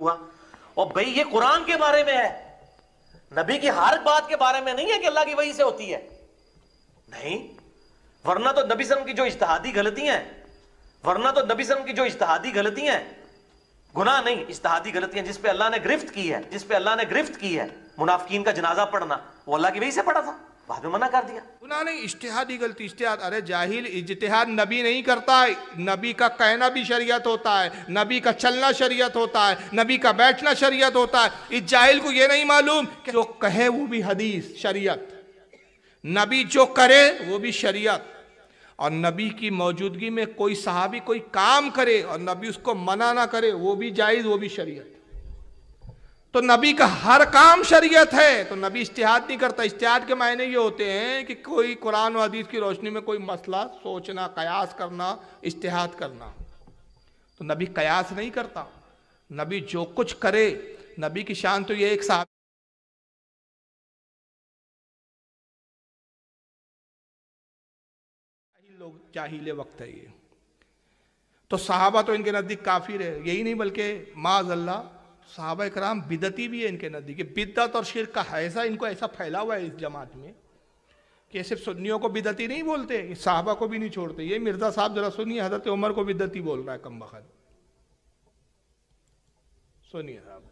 ہوا؟ اور بھئی یہ قرآن کے بارے میں ہے، نبی کی ہر بات کے بارے میں نہیں ہے کہ اللہ کی وحی سے ہوتی ہے، نہیں، ورنہ تو نبی صلی اللہ علیہ وسلم کی جو اجتہادی غلطیاں ہیں گناہ نہیں، اجتہادی غلطیاں جس پہ اللہ نے گرفت کی ہے منافقین کا جنازہ پڑھنا، وہ اللہ کی وحی سے پڑھا تھا، بعد میں منع کر دیا۔ گناہ نہیں، اجتہادی غلطی، اجتہاد، ارے جاہل، اجتہاد نبی نہیں کرتا ہے، نبی کا کہنا بھی شریعت ہوتا ہے، نبی کا چلنا شریعت ہوتا ہے، نبی کا بیٹھنا شریعت ہوتا ہے۔ اس جاہل کو یہ نہیں معلوم کہ جو کہے وہ بھی حدیث، شریعت، نبی جو کرے وہ بھی شریعت، اور نبی کی موجودگی میں کوئی صحابی کوئی کام کرے اور نبی اس کو منع نہ کرے وہ بھی جائز، وہ بھی شریعت۔ تو نبی کا ہر کام شریعت ہے، تو نبی اجتہاد نہیں کرتا۔ اجتہاد کے معنی یہ ہوتے ہیں کہ کوئی قرآن و حدیث کی روشنی میں کوئی مسئلہ سوچنا، قیاس کرنا، اجتہاد کرنا، تو نبی قیاس نہیں کرتا۔ نبی جو کچھ کرے، نبی کی شان تو یہ ایک صحابی لوگ جاہل وقت ہے یہ، تو صحابہ تو ان کے نزدیک کافر ہے، یہی نہیں بلکہ معاذ اللہ صحابہ اکرام بدعتی بھی ہے ان کے نزدیک۔ بدعت اور شرک کا حیثہ ان کو ایسا پھیلا ہوا ہے اس جماعت میں کہ صرف سنیوں کو بدعتی نہیں بولتے، صحابہ کو بھی نہیں چھوڑتے۔ یہ مرزا صاحب ذرا سنیے، حضرت عمر کو بدعتی بول رہا ہے کم بخت، سنیے صاحب۔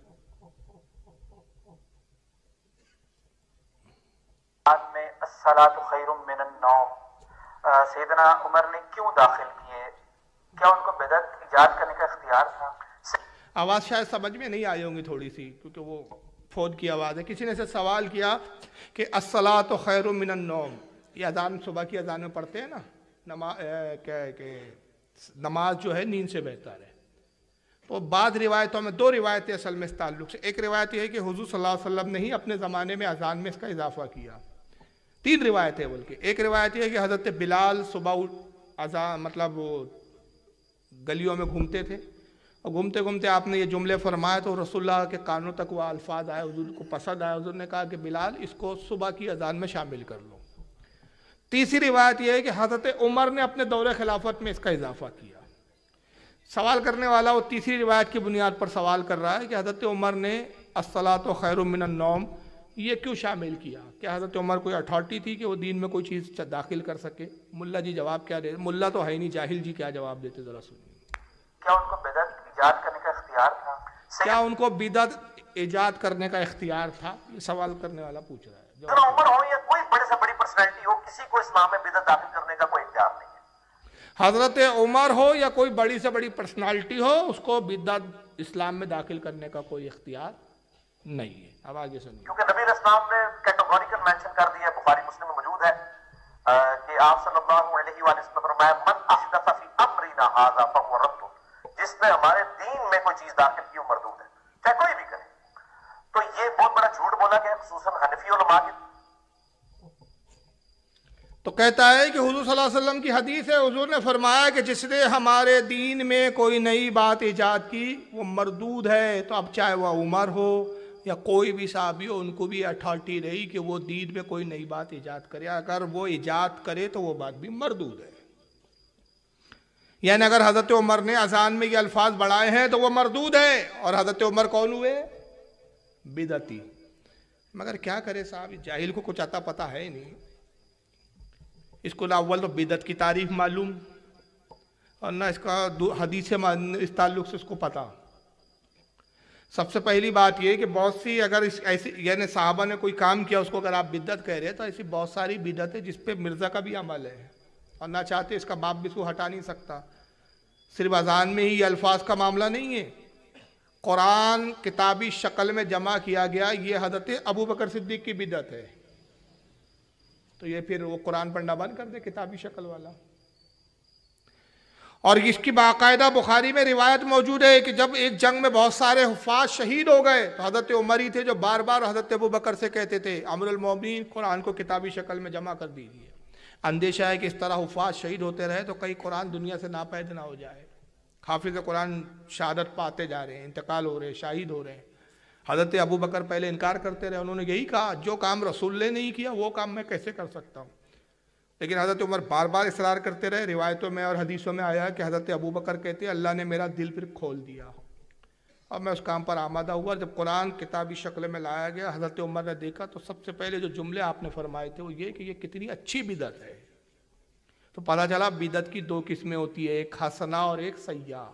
بعد میں الصلاۃ خیر من النوم سیدنا عمر نے کیوں داخل کیے؟ کیا ان کو بدعت ایجاد کرنے کا اختیار تھا؟ آواز شاید سمجھ میں نہیں آئی ہوں گی تھوڑی سی، کیونکہ وہ فون کی آواز ہے۔ کسی نے سے سوال کیا کہ الصلاۃ خیر من النوم، یہ اذان صبح کی اذان میں پڑھتے ہیں نا، نماز جو ہے نیند سے بہتر ہے۔ تو بعض روایتوں میں دو روایتیں اصل میں اس تعلق سے، ایک روایت یہ ہے کہ حضور صلی اللہ علیہ وسلم نے ہی اپنے زمانے میں اذان میں اس کا اضافہ کیا، تین روایتیں بلکہ۔ ایک روایت یہ ہے کہ حضرت بلال صبح اذان مطلب وہ گلیوں میں گھومتے تھے، اور گھومتے گھومتے آپ نے یہ جملے فرمائے تو رسول اللہ کے کانوں تک وہ الفاظ آئے، حضور کو پسند آئے، حضور نے کہا کہ بلال اس کو صبح کی اذان میں شامل کر لو۔ تیسری روایت یہ ہے کہ حضرت عمر نے اپنے دور خلافت میں اس کا اضافہ کیا۔ سوال کرنے والا وہ تیسری روایت کی بنیاد پر سوال کر رہا ہے کہ حضرت عمر نے الصلاۃ خیر من النوم یہ کیوں شامل کیا؟ کیا حضرت عمر کوئی اتھارٹی تھی کہ وہ دین میں کوئی چیز داخل کر سکے؟ ملا جی جواب کیا دے؟ ملا تو ہے نہیں، جاہل جی کیا جواب دیتے ذرا سنیے۔ کیا ان کو بدعت ایجاد کرنے کا اختیار تھا؟ کیا ان کو بدعت ایجاد کرنے کا اختیار تھا؟ یہ سوال کرنے والا پوچھ رہا ہے۔ سیدنا عمر ہو یا کوئی بڑے سے بڑی پرسنالٹی ہو، کسی کو اسلام میں بدعت داخل کرنے کا کوئی اختیار نہیں ہے۔ حضرت عمر ہو یا کوئی بڑی سے بڑی پرسنالٹی ہو، اس کو بدعت اسلام میں داخل کرنے کا کوئی اختیار نہیں ہے۔ اب آگے سنیے۔ کیونکہ نبی علیہ السلام نے کیٹیگوریکل مینشن کر دیا، بخاری مسلم میں موجود ہے کہ آپ صلی اللہ علیہ وآلہ وسلم نے فرمایا من احدث فی امرنا ھذا فهو رد، جس نے ہمارے دین میں کوئی چیز داخل کی وہ مردود ہے، چاہے کوئی بھی کرے۔ تو یہ بہت بڑا جھوٹ بولا گیا خصوصاً حنفی علماء کی۔ تو کہتا ہے کہ حضور صلی اللہ علیہ وسلم کی حدیث ہے، حضور نے فرمایا کہ جس نے ہمارے دین میں کوئی نئی بات ایجاد کی وہ مردود ہے۔ تو اب چاہے وہ عمر ہو یا کوئی بھی صحابی ہو، ان کو بھی اتھارٹی رہی کہ وہ دین میں کوئی نئی بات ایجاد کرے، اگر وہ ایجاد کرے تو وہ بات بھی مردود ہے۔ یعنی اگر حضرت عمر نے اذان میں یہ الفاظ بڑھائے ہیں تو وہ مردود ہے، اور حضرت عمر کون ہوئے؟ بدعتی۔ مگر کیا کرے صاحب، جاہل کو کچھ عطا پتہ ہے نہیں، اس کو نہ اول تو بدعت کی تعریف معلوم اور نہ اس کا حدیث اس تعلق سے اس کو پتہ۔ سب سے پہلی بات یہ کہ بہت سی اگر ایسی یعنی صحابہ نے کوئی کام کیا اس کو اگر آپ بدعت کہہ رہے تو ایسی بہت ساری بدعت ہے جس پہ مرزا کا بھی عمل ہے، اور نہ چاہتے اس کا باپ بھی اس کو ہٹا نہیں سکتا۔ صرف اذان میں ہی یہ الفاظ کا معاملہ نہیں ہے، قرآن کتابی شکل میں جمع کیا گیا، یہ حضرت ابو بکر صدیق کی بدعت ہے، تو یہ پھر وہ قرآن پڑھنا بند کر دے کتابی شکل والا۔ اور اس کی باقاعدہ بخاری میں روایت موجود ہے کہ جب ایک جنگ میں بہت سارے حفاظ شہید ہو گئے تو حضرت عمر ہی تھے جو بار بار حضرت ابو بکر سے کہتے تھے امیر المومنین قرآن کو کتابی شکل میں جمع کر دیجیے، اندیشہ ہے کہ اس طرح حفاظ شہید ہوتے رہے تو کئی قرآن دنیا سے ناپید نہ ہو جائے۔ حافظ قرآن شہادت پاتے جا رہے ہیں، انتقال ہو رہے ہیں، شہید ہو رہے ہیں۔ حضرت ابو بکر پہلے انکار کرتے رہے، انہوں نے یہی کہا جو کام رسول نے نہیں کیا وہ کام میں کیسے کر سکتا ہوں، لیکن حضرت عمر بار بار اصرار کرتے رہے۔ روایتوں میں اور حدیثوں میں آیا کہ حضرت ابو بکر کہتے ہیں اللہ نے میرا دل پھر کھول دیا، اور میں اس کام پر آمادہ ہوا. جب قرآن کتابی شکل میں لایا گیا, حضرت عمر نے دیکھا تو سب سے پہلے جو جملے آپ نے فرمائے تھے وہ یہ کہ یہ کتنی اچھی بدعت ہے. تو پتہ چلا بدعت کی دو قسمیں ہوتی ہے, ایک حسنہ اور ایک سیئہ.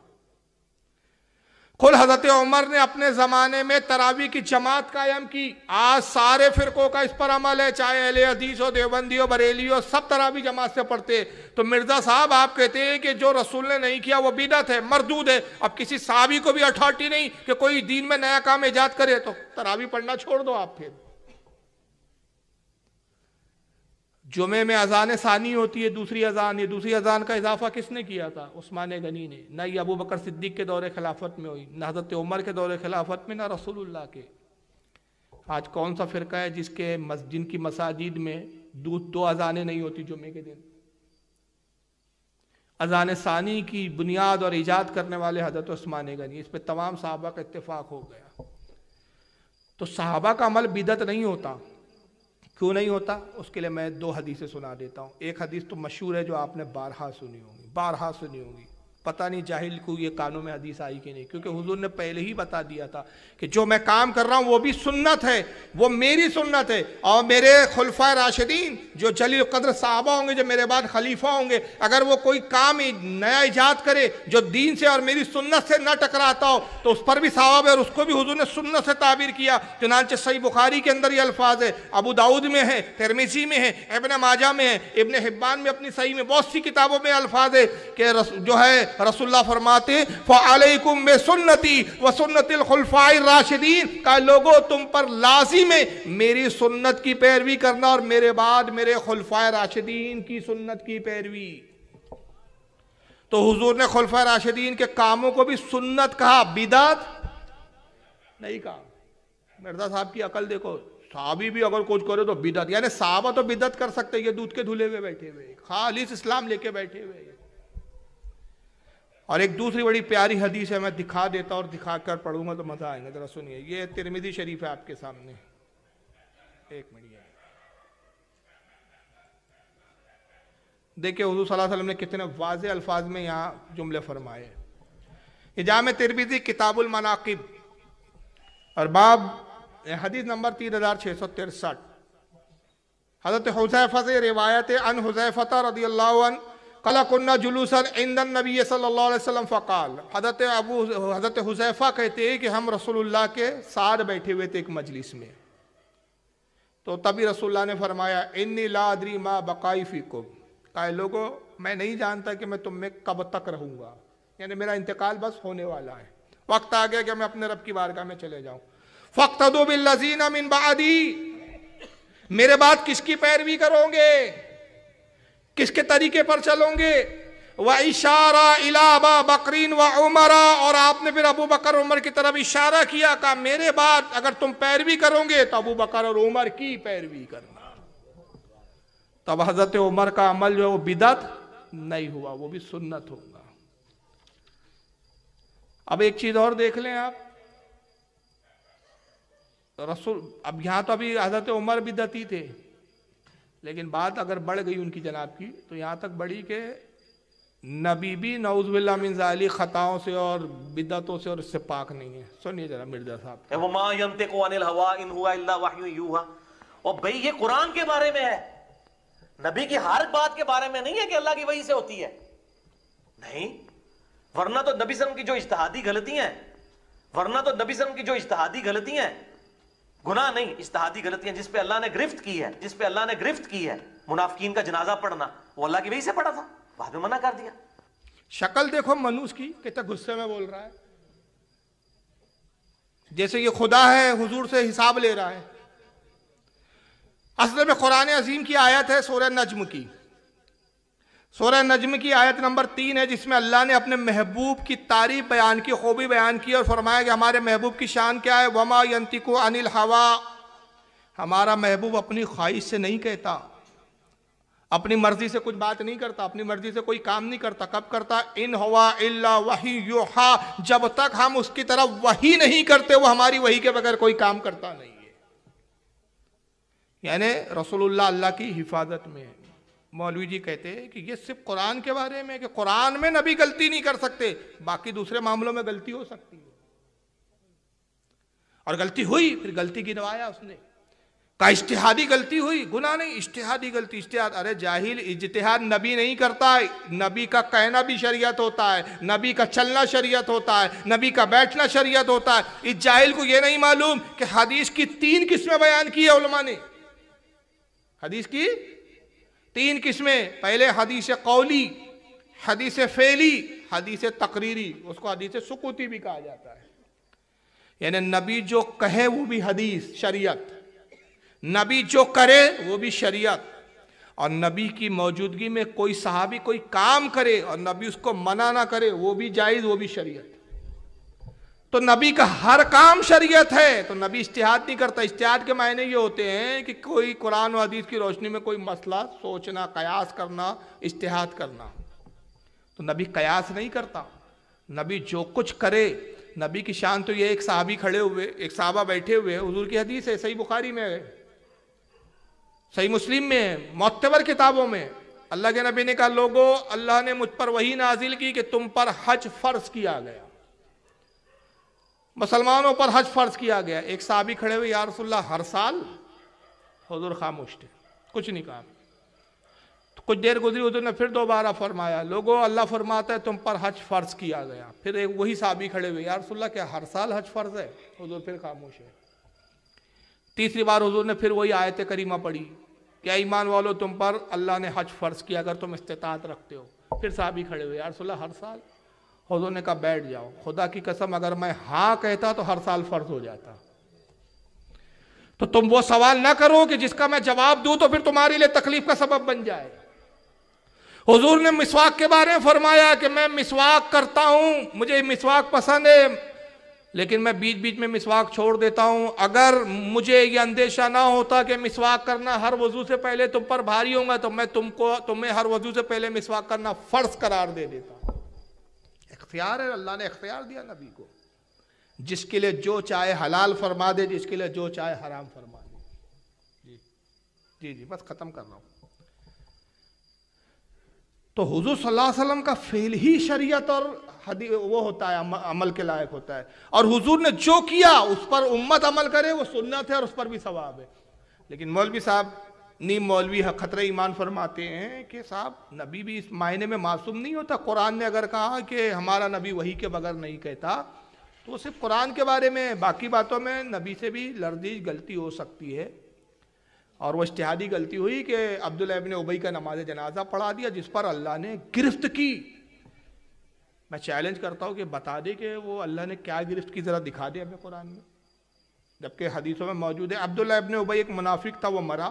خود حضرت عمر نے اپنے زمانے میں تراویح کی جماعت قائم کی. آج سارے فرقوں کا اس پر عمل ہے, چاہے اہل حدیث ہو, دیوبندی ہو, بریلی ہو, سب تراویح جماعت سے پڑھتے. تو مرزا صاحب آپ کہتے ہیں کہ جو رسول نے نہیں کیا وہ بدعت ہے, مردود ہے. اب کسی صحابی کو بھی اتھارٹی نہیں کہ کوئی دین میں نیا کام ایجاد کرے, تو تراویح پڑھنا چھوڑ دو آپ. پھر جمعے میں اذان ثانی ہوتی ہے, دوسری اذان. یہ دوسری اذان کا اضافہ کس نے کیا تھا؟ عثمان غنی نے. نہ یہ ابو بکر صدیق کے دور خلافت میں ہوئی, نہ حضرت عمر کے دور خلافت میں, نہ رسول اللہ کے. آج کون سا فرقہ ہے جن کی مساجد میں دو اذانیں نہیں ہوتی جمعے کے دن؟ اذان ثانی کی بنیاد اور ایجاد کرنے والے حضرت عثمان غنی. اس پہ تمام صحابہ کا اتفاق ہو گیا. تو صحابہ کا عمل بدعت نہیں ہوتا. کیوں نہیں ہوتا؟ اس کے لیے میں دو حدیثیں سنا دیتا ہوں. ایک حدیث تو مشہور ہے جو آپ نے بارہا سنی ہوگی. پتہ نہیں جاہل کو یہ کانوں میں حدیث آئی کہ نہیں, کیونکہ حضور نے پہلے ہی بتا دیا تھا کہ جو میں کام کر رہا ہوں وہ بھی سنت ہے, وہ میری سنت ہے. اور میرے خلفائے راشدین جو جلیل قدر صحابہ ہوں گے, جو میرے بعد خلیفہ ہوں گے, اگر وہ کوئی کام نیا ایجاد کرے جو دین سے اور میری سنت سے نہ ٹکراتا ہو تو اس پر بھی ثواب ہے, اور اس کو بھی حضور نے سنت سے تعبیر کیا. چنانچہ صحیح بخاری کے اندر یہ الفاظ ہے, ابو داؤد میں ہے, ترمذی میں ہے, ابن ماجہ میں ہے, ابن حبان میں اپنی صحیح میں, بہت سی کتابوں میں الفاظ ہے کہ جو ہے رسول اللہ فرماتے فَعَلَيْكُمْ بِسُنَّتِي وَسُنَّتِ الْخُلَفَاءِ الرَّاشِدِينَ, کہ لوگوں تم پر لازم ہے میری سنت کی پیروی کرنا اور میرے بعد میرے خلفائے راشدین کی سنت کی پیروی. تو حضور نے خلفائے راشدین کے کاموں کو بھی سنت کہا, بدعت نہیں کہا. مرزا صاحب کی عقل دیکھو, صحابی بھی اگر کچھ کرے تو بدعت, یعنی صحابہ تو بدعت کر سکتے, یہ دودھ کے دھلے ہوئے بیٹھے ہوئے, خالص اسلام لے کے بیٹھے ہوئے. اور ایک دوسری بڑی پیاری حدیث ہے, میں دکھا دیتا اور دکھا کر پڑھوں گا تو مزہ آئے گا. ذرا سنیے, یہ ترمذی شریف ہے آپ کے سامنے. ایک منٹ دیکھیں حضور صلی اللہ علیہ وسلم نے کتنے واضح الفاظ میں یہاں جملے فرمائے. یہ جامع ترمذی کتاب المناقب اور باب حدیث نمبر 3663. حضرت حذیفہ سے روایت عن حذیفہ رضی اللہ عنہ قال كنا جلوسا عند النبي صلی اللہ علیہ وسلم فقال. حضرت حذیفہ کہتے ہیں کہ ہم رسول اللہ کے ساتھ بیٹھے ہوئے تھے ایک مجلس میں, تو تبھی رسول اللہ نے فرمایا انی لا ادری ما بقائی فیکم, کہ لوگوں میں نہیں جانتا کہ میں تم میں کب تک رہوں گا, یعنی میرا انتقال بس ہونے والا ہے, وقت آ گیا کہ میں اپنے رب کی بارگاہ میں چلے جاؤں. فاقتدوا بالذین من بعدی, میرے بعد کس کی پیروی کرو گے, کس کے طریقے پر چلوں گے؟ وَإِشَارَ إِلَىٰ أَبَا بَكْرٍ وَعُمَرَ, اور آپ نے پھر ابو بکر عمر کی طرف اشارہ کیا, کہ میرے بعد اگر تم پیروی کرو گے تو ابو بکر اور عمر کی پیروی کرنا. تب حضرت عمر کا عمل جو ہے وہ بدعت نہیں ہوا, وہ بھی سنت ہوگا. اب ایک چیز اور دیکھ لیں آپ, اب یہاں تو ابھی حضرت عمر بدعتی تھے, لیکن بات اگر بڑھ گئی ان کی جناب کی تو یہاں تک بڑھی کہ نبی بھی نعوذ باللہ من ذالک خطاؤں سے اور بدعتوں سے اور اس سے پاک نہیں ہے. سنیے ذرا مرزا صاحب. وَمَا يَنْطِقُ عَنِ الْهَوَىٰ إِنْ هُوَ إِلَّا وَحْيٌ يُوحَىٰ. اور بھئی یہ قرآن کے بارے میں ہے, نبی کی ہر بات کے بارے میں نہیں ہے کہ اللہ کی وحی سے ہوتی ہے, نہیں. ورنہ تو نبی صلی اللہ علیہ وسلم کی جو اجتہادی غلطیاں ہیں, گناہ نہیں, اجتہادی غلطیاں جس پہ اللہ نے گرفت کی ہے, منافقین کا جنازہ پڑھنا, وہ اللہ کی وحی سے پڑھا تھا, بعد میں منع کر دیا. شکل دیکھو منوس کی, کتنے غصے میں بول رہا ہے, جیسے یہ خدا ہے, حضور سے حساب لے رہا ہے. اصل میں قرآن عظیم کی آیت ہے سورہ نجم کی. سورہ نجم کی آیت نمبر 3 ہے, جس میں اللہ نے اپنے محبوب کی تعریف بیان کی, خوبی بیان کی, اور فرمایا کہ ہمارے محبوب کی شان کیا ہے. وما ينطق عن الهوى, ہمارا محبوب اپنی خواہش سے نہیں کہتا, اپنی مرضی سے کچھ بات نہیں کرتا, اپنی مرضی سے کوئی کام نہیں کرتا. کب کرتا؟ ان ہوا الا وحی یوحا, جب تک ہم اس کی طرف وحی نہیں کرتے وہ ہماری وحی کے بغیر کوئی کام کرتا نہیں ہے. یعنی رسول اللہ اللہ کی حفاظت میں ہے. مولوی جی کہتے ہیں کہ یہ صرف قرآن کے بارے میں, کہ قرآن میں نبی غلطی نہیں کر سکتے, باقی دوسرے معاملوں میں غلطی ہو سکتی ہے. اور غلطی ہوئی، پھر غلطی گنوایا اس نے، کہا اجتہادی غلطی ہوئی، گناہ نہیں، اجتہادی غلطی، اجتہاد، ارے جاہل، اجتہاد نبی نہیں کرتا ہے، نبی کا کہنا بھی شریعت ہوتا ہے، نبی کا چلنا شریعت ہوتا ہے، نبی کا بیٹھنا شریعت ہوتا ہے۔ اس جاہل کو یہ نہیں معلوم کہ حدیث کی 3 قسمیں بیان کی ہے علماء نے، حدیث کی 3 قسمیں، پہلے حدیث قولی، حدیث فعلی، حدیث تقریری، اس کو حدیث سکوتی بھی کہا جاتا ہے، یعنی نبی جو کہے وہ بھی حدیث شریعت، نبی جو کرے وہ بھی شریعت، اور نبی کی موجودگی میں کوئی صحابی کوئی کام کرے اور نبی اس کو منع نہ کرے وہ بھی جائز، وہ بھی شریعت۔ تو نبی کا ہر کام شریعت ہے، تو نبی اجتہاد نہیں کرتا۔ اجتہاد کے معنی یہ ہوتے ہیں کہ کوئی قرآن و حدیث کی روشنی میں کوئی مسئلہ سوچنا، قیاس کرنا، اجتہاد کرنا، تو نبی قیاس نہیں کرتا، نبی جو کچھ کرے۔ نبی کی شان تو یہ، ایک صحابی کھڑے ہوئے، ایک صحابہ بیٹھے ہوئے، حضور کی حدیث ہے، صحیح بخاری میں ہے، صحیح مسلم میں ہے، معتبر کتابوں میں، اللہ کے نبی نے کہا لوگو اللہ نے مجھ پر وحی نازل کی کہ تم پر حج فرض کیا گیا، مسلمانوں پر حج فرض کیا گیا۔ ایک صحابی کھڑے ہوئے، یا رسول اللہ ہر سال؟ حضور خاموش تھے، کچھ نہیں کہا۔ کچھ دیر گزری، حضور نے پھر دوبارہ فرمایا لوگو اللہ فرماتا ہے تم پر حج فرض کیا گیا۔ پھر ایک وہی صحابی کھڑے ہوئے، یا رسول اللہ کیا ہر سال حج فرض ہے؟ حضور پھر خاموش ہے۔ تیسری بار حضور نے پھر وہی آیت کریمہ پڑھی کہ ایمان والو تم پر اللہ نے حج فرض کیا اگر تم استطاعت رکھتے ہو۔ پھر صحابی کھڑے ہوئے، یا رسول اللہ ہر سال؟ حضور نے کہا بیٹھ جاؤ، خدا کی قسم اگر میں ہاں کہتا تو ہر سال فرض ہو جاتا، تو تم وہ سوال نہ کرو کہ جس کا میں جواب دوں تو پھر تمہارے لیے تکلیف کا سبب بن جائے۔ حضور نے مسواک کے بارے میں فرمایا کہ میں مسواک کرتا ہوں، مجھے مسواک پسند ہے، لیکن میں بیچ بیچ میں مسواک چھوڑ دیتا ہوں۔ اگر مجھے یہ اندیشہ نہ ہوتا کہ مسواک کرنا ہر وضو سے پہلے تم پر بھاری ہوگا تو میں تمہیں ہر وضو سے پہلے مسواک کرنا فرض قرار دے دیتا۔ اختیار ہے، اللہ نے اختیار دیا نبی کو، جس کے لیے جو چاہے حلال فرما دے، جس کے لیے جو چاہے حرام فرما دے۔ جی بس ختم کر رہا ہوں۔ تو حضور صلی اللہ علیہ وسلم کا فعل ہی شریعت اور وہ ہوتا ہے، عمل کے لائق ہوتا ہے، اور حضور نے جو کیا اس پر امت عمل کرے وہ سنت ہے اور اس پر بھی ثواب ہے۔ لیکن مولوی صاحب، نیم مولوی خطرہ ایمان فرماتے ہیں کہ صاحب نبی بھی اس معنی میں معصوم نہیں ہوتا۔ قرآن نے اگر کہا کہ ہمارا نبی وحی کے بغیر نہیں کہتا تو وہ صرف قرآن کے بارے میں، باقی باتوں میں نبی سے بھی لرزش غلطی ہو سکتی ہے، اور وہ اجتہادی غلطی ہوئی کہ عبداللہ ابن ابی کا نماز جنازہ پڑھا دیا جس پر اللہ نے گرفت کی۔ میں چیلنج کرتا ہوں کہ بتا دے کہ وہ اللہ نے کیا گرفت کی، ذرا دکھا دے ہمیں قرآن میں، جبکہ حدیثوں میں موجود ہے۔ عبداللہ ابن ابی ایک منافق تھا، وہ مرا،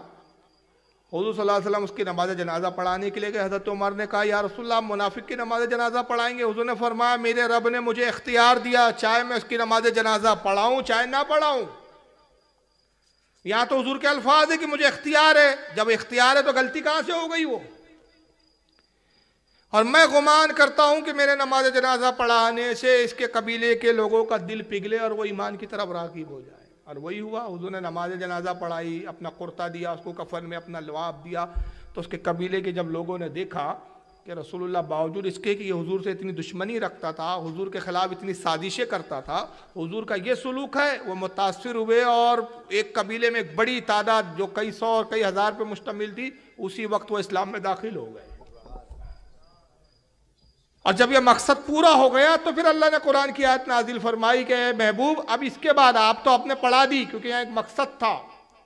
حضور صلی اللہ علیہ وسلم اس کی نماز جنازہ پڑھانے کے لیے گئے۔ حضرت عمر نے کہا یا رسول اللہ منافق کی نماز جنازہ پڑھائیں گے؟ حضور نے فرمایا میرے رب نے مجھے اختیار دیا، چاہے میں اس کی نماز جنازہ پڑھاؤں چاہے نہ پڑھاؤں۔ یہاں تو حضور کے الفاظ ہے کہ مجھے اختیار ہے، جب اختیار ہے تو غلطی کہاں سے ہو گئی وہ؟ اور میں گمان کرتا ہوں کہ میرے نماز جنازہ پڑھانے سے اس کے قبیلے کے لوگوں کا دل پگھلے اور وہ ایمان کی طرف راغب ہو جائے، اور وہی ہوا۔ حضور نے نماز جنازہ پڑھائی، اپنا کرتا دیا اس کو، کفن میں اپنا لعاب دیا، تو اس کے قبیلے کے جب لوگوں نے دیکھا کہ رسول اللہ باوجود اس کے کہ یہ حضور سے اتنی دشمنی رکھتا تھا، حضور کے خلاف اتنی سازشیں کرتا تھا، حضور کا یہ سلوک ہے، وہ متاثر ہوئے، اور ایک قبیلے میں ایک بڑی تعداد جو کئی سو اور کئی ہزار پہ مشتمل تھی، اسی وقت وہ اسلام میں داخل ہو گئے۔ اور جب یہ مقصد پورا ہو گیا تو پھر اللہ نے قرآن کی آیت نازل فرمائی کہ اے محبوب اب اس کے بعد آپ تو آپ نے پڑھا دی، کیونکہ یہاں ایک مقصد تھا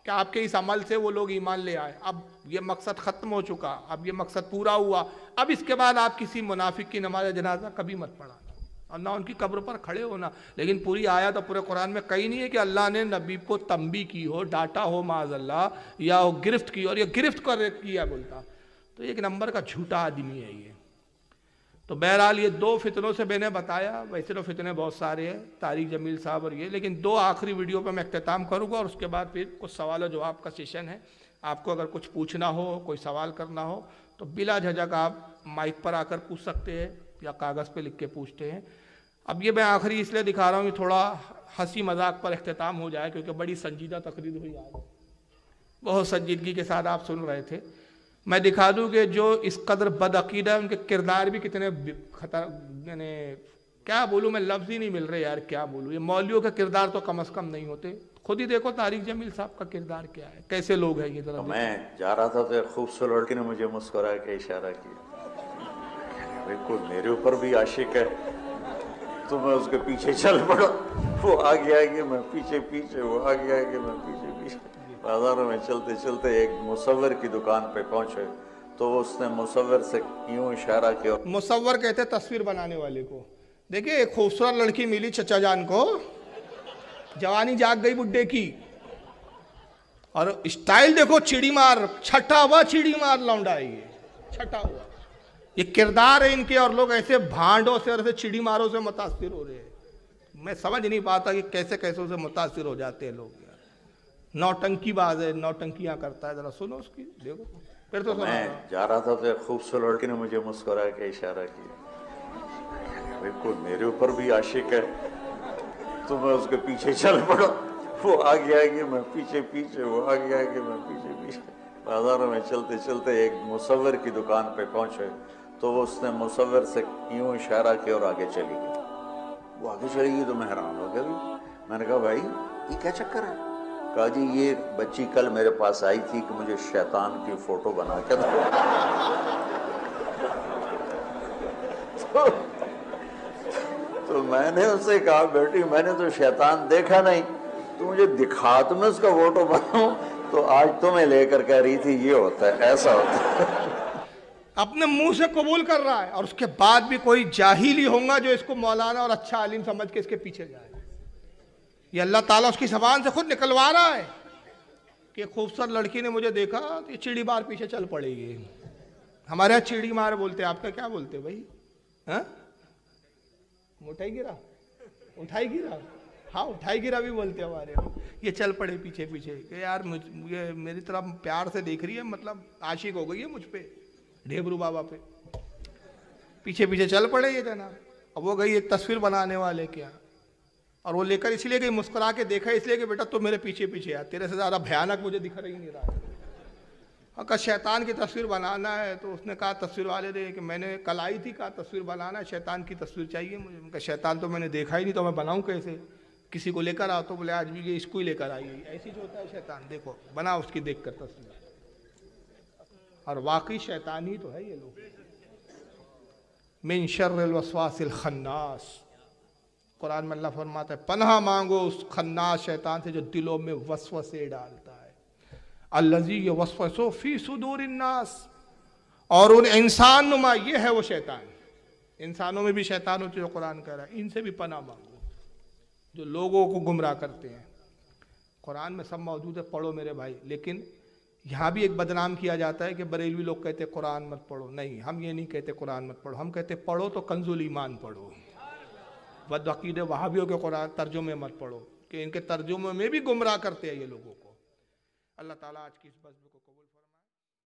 کہ آپ کے اس عمل سے وہ لوگ ایمان لے آئے، اب یہ مقصد ختم ہو چکا، اب یہ مقصد پورا ہوا، اب اس کے بعد آپ کسی منافق کی نماز جنازہ کبھی مت پڑھانا اور نہ ان کی قبر پر کھڑے ہونا۔ لیکن پوری آیت اور پورے قرآن میں کہیں نہیں ہے کہ اللہ نے نبی کو تنبیہ کی ہو، ڈانٹا ہو معاذ اللہ، یا وہ گرفت کی، اور یہ گرفت کیا بولتا تو ایک نمبر کا جھوٹا آدمی ہے یہ۔ تو بہرحال یہ 2 فتنوں سے میں نے بتایا، ویسے تو فتنے بہت سارے ہیں، طارق جمیل صاحب اور یہ، لیکن 2 آخری ویڈیو پہ میں اختتام کروں گا، اور اس کے بعد پھر کچھ سوال و جواب کا سیشن ہے۔ آپ کو اگر کچھ پوچھنا ہو، کوئی سوال کرنا ہو تو بلا جھجک آپ مائک پر آ کر پوچھ سکتے ہیں یا کاغذ پہ لکھ کے پوچھتے ہیں۔ اب یہ میں آخری اس لیے دکھا رہا ہوں کہ تھوڑا ہنسی مذاق پر اختتام ہو جائے، کیونکہ بڑی سنجیدہ تقریر ہوئی آج، بہت سنجیدگی کے ساتھ آپ سن رہے تھے۔ میں دکھا دوں کہ جو اس قدر بدعقیدہ ان کے کردار بھی کتنے کیا بولوں میں، لفظ ہی نہیں مل رہے یار، کیا بولوں. یہ مولویوں کا کردار تو کم از کم نہیں ہوتے. خود ہی دیکھو طارق جمیل صاحب کا کردار کیا ہے، کیسے لوگ ہیں یہ ذرا. میں جا رہا تھا تو ایک خوبصورت لڑکی نے مجھے مسکرا کے اشارہ کیا، بالکل میرے اوپر بھی عاشق ہے، تو میں اس کے پیچھے چل پڑا. وہ آگے آگے میں پیچھے پیچھے، وہ آگے آگے میں پیچھے پیچھے. بازاروں میں چلتے چلتے ایک مصور کی دکان پہ پہنچے تو اس نے مصور سے یوں اشارہ کیا. مصور کہتے ہیں تصویر بنانے والے کو. دیکھیں ایک خوبصورت لڑکی ملی چچا جان کو، جوانی جاگ گئی بڈھے کی، اور اسٹائل دیکھو چڑی مار، چھٹا ہوا چڑی مار لونڈا ہے، یہ چھٹا ہوا. یہ کردار ہے ان کے، اور لوگ ایسے بھانڈوں سے اور ایسے چڑی ماروں سے متاثر ہو رہے ہیں. میں سمجھ نہیں پاتا کہ کیسے کیسے سے متاثر ہو جاتے ہیں لوگ. نوٹنکی باز ہے، نوٹنکیاں کرتا ہے. ذرا سنو اس کی، دیکھو پھر تو. میں جا رہا تھا تو ایک خوبصورت لڑکی نے مجھے مسکرا کے اشارہ کیا، بالکل میرے اوپر بھی عاشق ہے، تو میں اس کے پیچھے چل پڑا. وہ آگے آگے میں پیچھے پیچھے، وہ آگے آگے میں پیچھے پیچھے. بازاروں میں چلتے چلتے ایک مصور کی دکان پہ پہنچے تو اس نے مصور سے یوں اشارہ کیا اور آگے چلی گئی. وہ آگے چلی گئی تو میں حیران ہو گیا. میں نے کہا بھائی یہ کیا چکر ہے؟ کہا جی یہ بچی کل میرے پاس آئی تھی کہ مجھے شیطان کی فوٹو بنا کے دو. تو میں نے اس سے کہا بیٹی میں نے تو شیطان دیکھا نہیں، تو مجھے دکھا تو میں اس کا فوٹو بناؤں. تو آج تمہیں لے کر کہہ رہی تھی یہ ہوتا ہے، ایسا ہوتا ہے. اپنے منہ سے قبول کر رہا ہے، اور اس کے بعد بھی کوئی جاہل ہی ہوگا جو اس کو مولانا اور اچھا عالم سمجھ کے اس کے پیچھے جائے. یہ اللہ تعالیٰ اس کی زبان سے خود نکلوا رہا ہے کہ خوبصورت لڑکی نے مجھے دیکھا تو یہ چڑی مار پیچھے چل پڑے گی. ہمارے یہاں چڑی مار بولتے ہیں، آپ کا کیا بولتے بھائی؟ ہاں اٹھائی گرا، اٹھائی گرا، ہاں اٹھائی گرا بھی بولتے ہیں ہمارے یہاں. یہ چل پڑے پیچھے پیچھے کہ یار مجھے میری طرف پیار سے دیکھ رہی ہے، مطلب عاشق ہو گئی ہے مجھ پہ، ڈھیبرو بابا پہ. پیچھے پیچھے چل پڑے یہ جناب. اب وہ گئی ایک تصویر بنانے والے کیا، اور وہ لے کر اس لیے کہ مسکرا کے دیکھا، اس لیے کہ بیٹا تو میرے پیچھے پیچھے ہے، تیرے سے زیادہ بھیانک مجھے دکھ رہی نہیں رہا. اگر شیطان کی تصویر بنانا ہے تو اس نے کہا تصویر والے نے کہ میں نے کل آئی تھی، کہا تصویر بنانا ہے، شیطان کی تصویر چاہیے مجھے. ان کا شیطان تو میں نے دیکھا ہی نہیں، تو میں بناؤں کیسے؟ کسی کو لے کر آؤ تو بولے آج بھی یہ اس کو ہی لے کر آئیے. ایسی جو ہوتا ہے شیطان، دیکھو بنا اس کی دیکھ کر تصویر. اور واقعی شیطان ہی تو ہے یہ لوگ. من شر الوسواس الخناس، قرآن میں اللہ فرماتا ہے پناہ مانگو اس خناس شیطان سے جو دلوں میں وسوسے ڈالتا ہے. الذی یوسوس فی صدور الناس، اور ان انسان نما یہ ہے وہ شیطان. انسانوں میں بھی شیطان ہوتے جو قرآن کہہ رہا ہے، ان سے بھی پناہ مانگو جو لوگوں کو گمراہ کرتے ہیں. قرآن میں سب موجود ہے، پڑھو میرے بھائی. لیکن یہاں بھی ایک بدنام کیا جاتا ہے کہ بریلوی لوگ کہتے قرآن مت پڑھو. نہیں، ہم یہ نہیں کہتے قرآن مت پڑھو، ہم کہتے پڑھو تو کنز الایمان پڑھو. بدعقیدہ وہابیوں کے قرآن ترجمے مت پڑھو، کہ ان کے ترجمے میں بھی گمراہ کرتے ہیں یہ لوگوں کو. اللہ تعالیٰ آج کی اس بزم کو